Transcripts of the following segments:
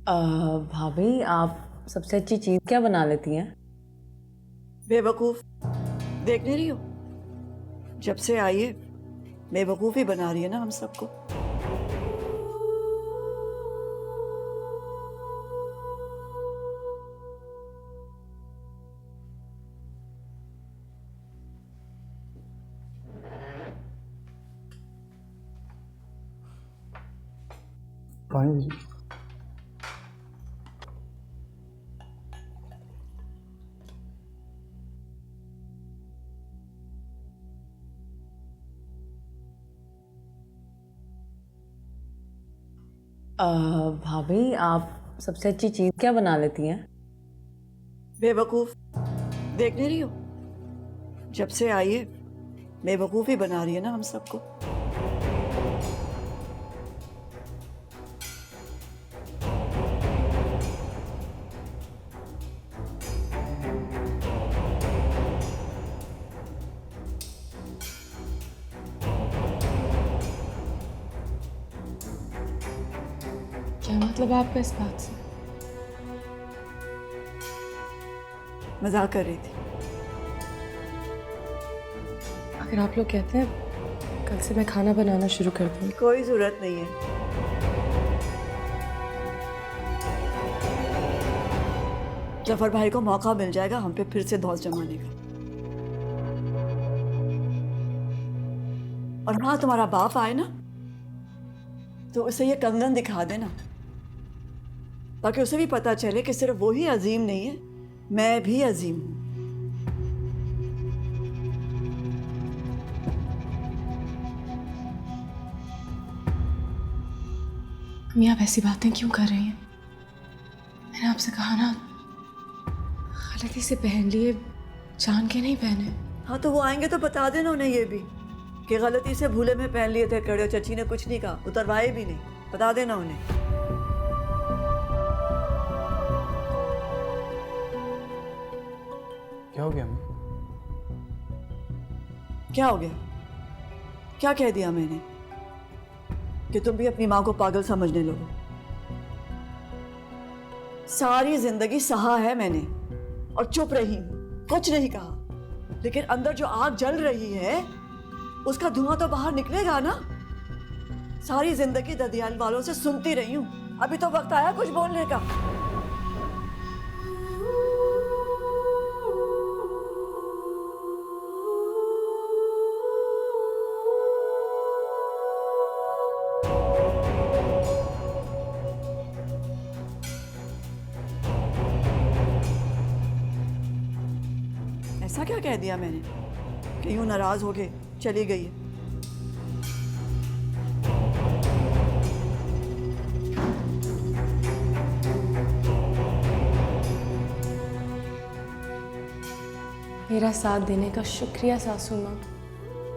भाभी आप सबसे अच्छी चीज़ क्या बना लेती हैं? बेवकूफ देख नहीं रही हो? जब से आई है बेवकूफ ही बना रही है ना हम सबको। पानी दीजिए। भाभी आप सबसे अच्छी चीज़ क्या बना लेती हैं? बेवकूफ देख नहीं रही हो? जब से आई है बेवकूफ ही बना रही है ना हम सबको। क्या मतलब आपका इस बात से? मजाक कर रही थी। अगर आप लोग कहते हैं कल से मैं खाना बनाना शुरू कर दूंगी। कोई जरूरत नहीं है। जफर भाई को मौका मिल जाएगा हम पे फिर से धौंस जमाने का। और हाँ, तुम्हारा बाप आए ना तो उसे ये कंगन दिखा देना, ताकि उसे भी पता चले कि सिर्फ वो ही अजीम नहीं है, मैं भी अजीम हूं। अम्मी आप ऐसी बातें क्यों कर रही हैं? मैंने आपसे कहा ना, गलती से पहन लिए, जान के नहीं पहने। हाँ तो वो आएंगे तो बता देना उन्हें ये भी कि गलती से भूले में पहन लिए थे कड़े। चची ने कुछ नहीं कहा, उतरवाए भी नहीं, बता देना उन्हें। क्या हो गया अम्मी? क्या हो गया? क्या कह दिया मैंने कि तुम भी अपनी माँ को पागल समझने लगो? सारी जिंदगी सहा है मैंने और चुप रही हूं, कुछ नहीं कहा, लेकिन अंदर जो आग जल रही है उसका धुआं तो बाहर निकलेगा ना। सारी जिंदगी ददियाल वालों से सुनती रही हूं, अभी तो वक्त आया कुछ बोलने का। ऐसा क्या कह दिया मैंने कि यूं नाराज हो के चली गई है? मेरा साथ देने का शुक्रिया सासू माँ।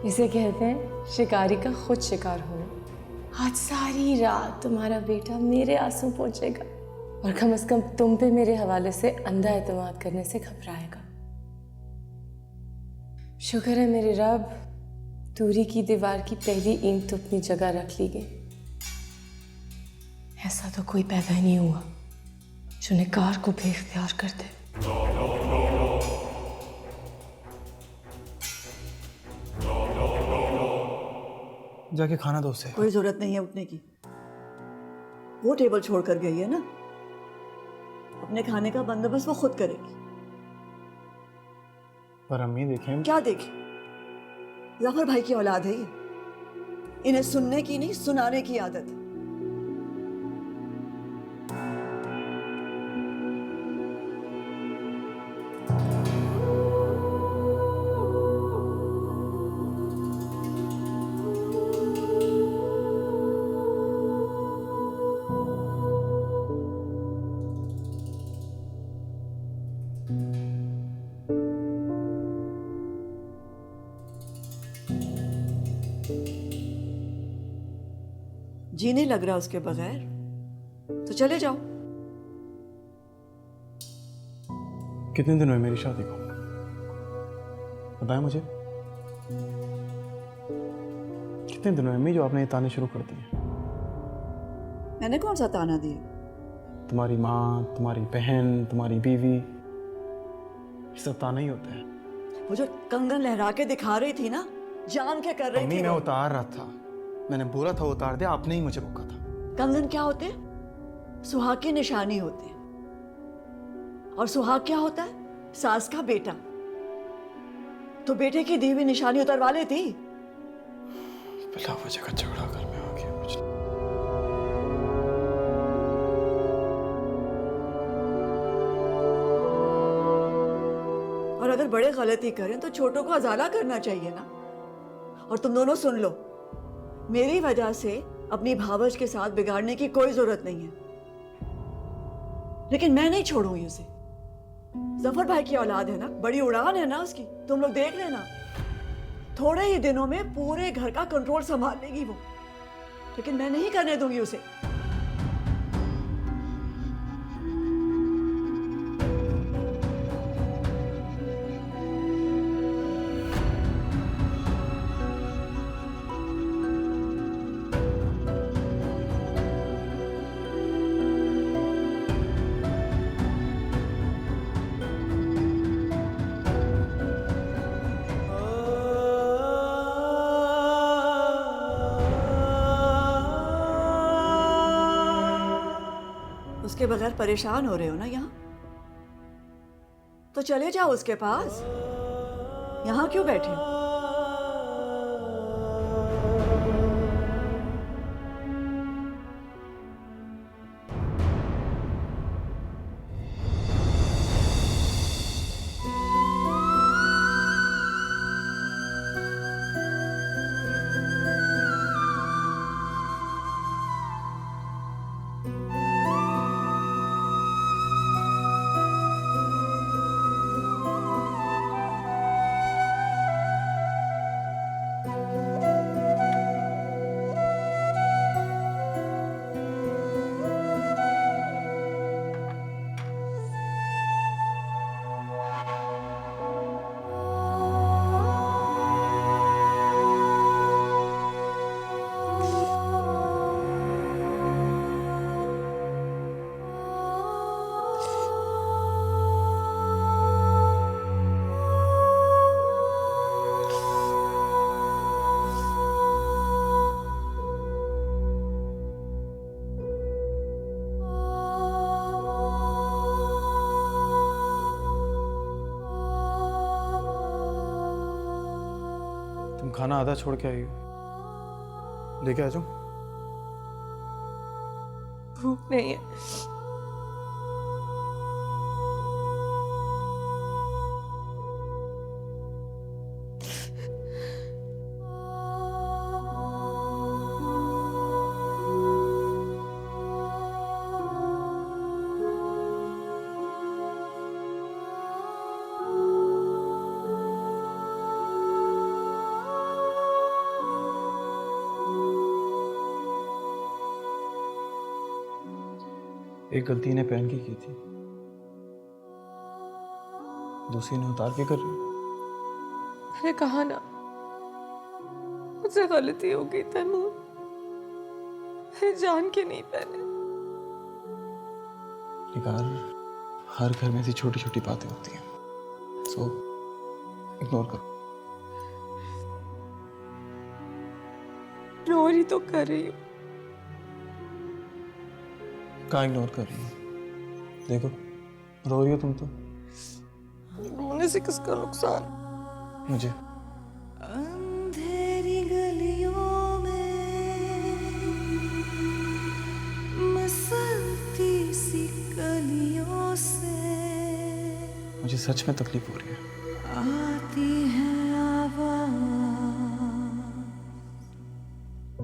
इसे कहते हैं शिकारी का खुद शिकार होना। आज सारी रात तुम्हारा बेटा मेरे आंसू पहुंचेगा और कम से कम तुम पे मेरे हवाले से अंधा एतमाद करने से घबराएगा। शुक्र है मेरे रब, दूरी की दीवार की पहली ईंट तो अपनी जगह रख ली गई। ऐसा तो कोई पैदा ही नहीं हुआ जो निकार को बेख्तियार कर दे। जाके खाना दो उसे। कोई जरूरत नहीं है उठने की, वो टेबल छोड़ कर गई है ना, अपने खाने का बंदोबस्त वो खुद करेगी। पर अम्मी देखें। क्या देखे? जफर भाई की औलाद है ये, इन्हें सुनने की नहीं सुनाने की आदत है। जी नहीं लग रहा उसके बगैर, तो चले जाओ। कितने दिन हुए मेरी शादी को? बताएं मुझे। कितने दिन हुए अम्मी जो आपने ये ताने शुरू कर दिए? मैंने कौन सा ताना दिया? तुम्हारी माँ, तुम्हारी बहन, तुम्हारी बीवी, ये सब ताना ही होता है। वो जो कंगन लहरा के दिखा रही थी ना, जान के कर रही मम्मी थी मैं वो। उतार रहा था, मैंने बोला था उतार दे, आपने ही मुझे रोका था। कंगन क्या होते हैं? सुहाग की निशानी होते हैं। और सुहाग क्या होता है? सास का बेटा। तो बेटे की दी हुई निशानी उतरवा लेती। बिला वजह का झगड़ा घर में आ गया मुझे। और अगर बड़े गलती करें तो छोटों को अजाला करना चाहिए ना। और तुम दोनों सुन लो, मेरी वजह से अपनी भावज के साथ बिगाड़ने की कोई जरूरत नहीं है, लेकिन मैं नहीं छोड़ूंगी उसे। जफर भाई की औलाद है ना, बड़ी उड़ान है ना उसकी, तुम लोग देख लेना। थोड़े ही दिनों में पूरे घर का कंट्रोल संभाल लेगी वो, लेकिन मैं नहीं करने दूंगी उसे। उसके बगैर परेशान हो रहे हो ना यहाँ? तो चले जाओ उसके पास, यहाँ क्यों बैठे हो? तुम खाना आधा छोड़ के आई हो, लेके आ जाओ। भूख नहीं है। एक गलती ने पहन की थी, दूसरी ने उतार के कर रही। मैंने कहा ना, मुझसे गलती हो गई तैमूर। मैंने जान के नहीं पहने। निगार, हर घर में ऐसी छोटी छोटी बातें होती हैं, सो इग्नोर करो। रो ही तो कर रही हूँ। कहाँ इग्नोर कर रही हो? देखो रो रही हो तुम तो। रोने से किसका नुकसान? मुझे। अंधेरी गलियों में मसलती सी कलियों से मुझे सच में तकलीफ हो रही है। आती है आवाज।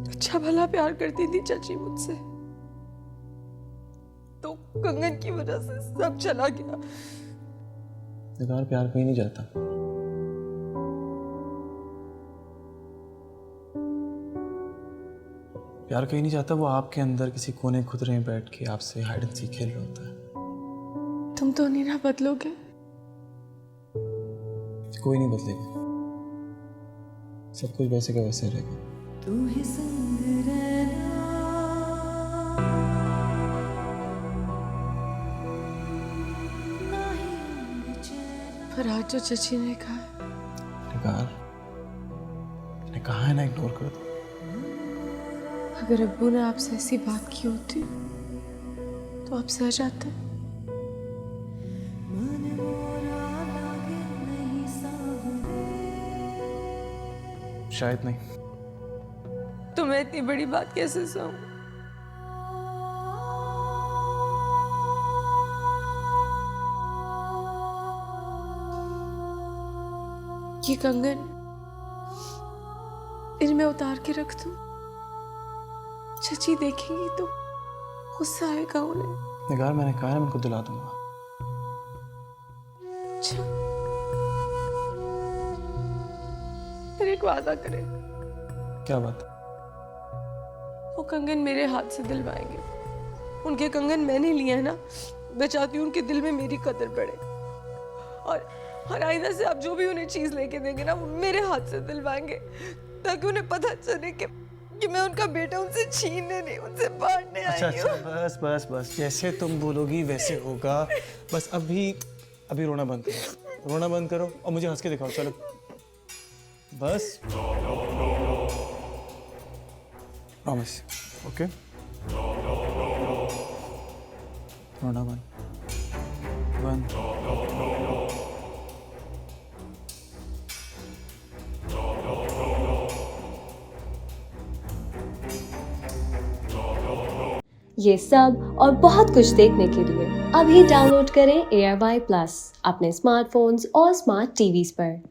अच्छा भला प्यार करती थी चाची मुझसे, तो कंगन की वजह से सब चला गया। निगार, प्यार कहीं नहीं जाता। प्यार कहीं नहीं जाता, वो आपके अंदर किसी कोने खुदरे में बैठ के आपसे हाइड एंड सीक खेल रहा होता है। तुम तो नहीं ना बदलोगे। कोई नहीं बदलेगा, सब कुछ वैसे का वैसे रहेगा। तू ही संग रहना, और आज जो चची ने कहा है, निगार, मैंने कहा है ना इग्नोर कर दो। अगर अब्बू ने आपसे ऐसी बात की होती तो आप सह जाते। शायद नहीं। तो मैं इतनी बड़ी बात कैसे सहूं? ये कंगन इनमें उतार के रख दूं? चची देखेंगी तो गुस्सा आएगा उन्हें। निगार, मैंने कहा है मैं उनको दिला दूंगा। अच्छा, फिर एक वादा करें, क्या बात? वो कंगन मेरे हाथ से दिलवाएंगे। उनके कंगन मैंने लिए है ना, मैं चाहती हूँ उनके दिल में मेरी कदर बढ़े। और आइंदा से आप जो भी उन्हें चीज लेके देंगे ना, वो मेरे हाथ से दिलवाएंगे, ताकि उन्हें पता चले कि मैं उनका बेटा उनसे छीनने नहीं, उनसे बांटने आई हूँ। अच्छा, बस बस बस, जैसे तुम बोलोगी वैसे होगा। बस अभी रोना बंद करो, रोना बंद करो और मुझे हंस के दिखाओ। चलो बस, प्रॉमिस, ओके? रोना बंद बंद। ये सब और बहुत कुछ देखने के लिए अभी डाउनलोड करें AirBuy Plus अपने स्मार्टफोन्स और स्मार्ट टीवीज पर।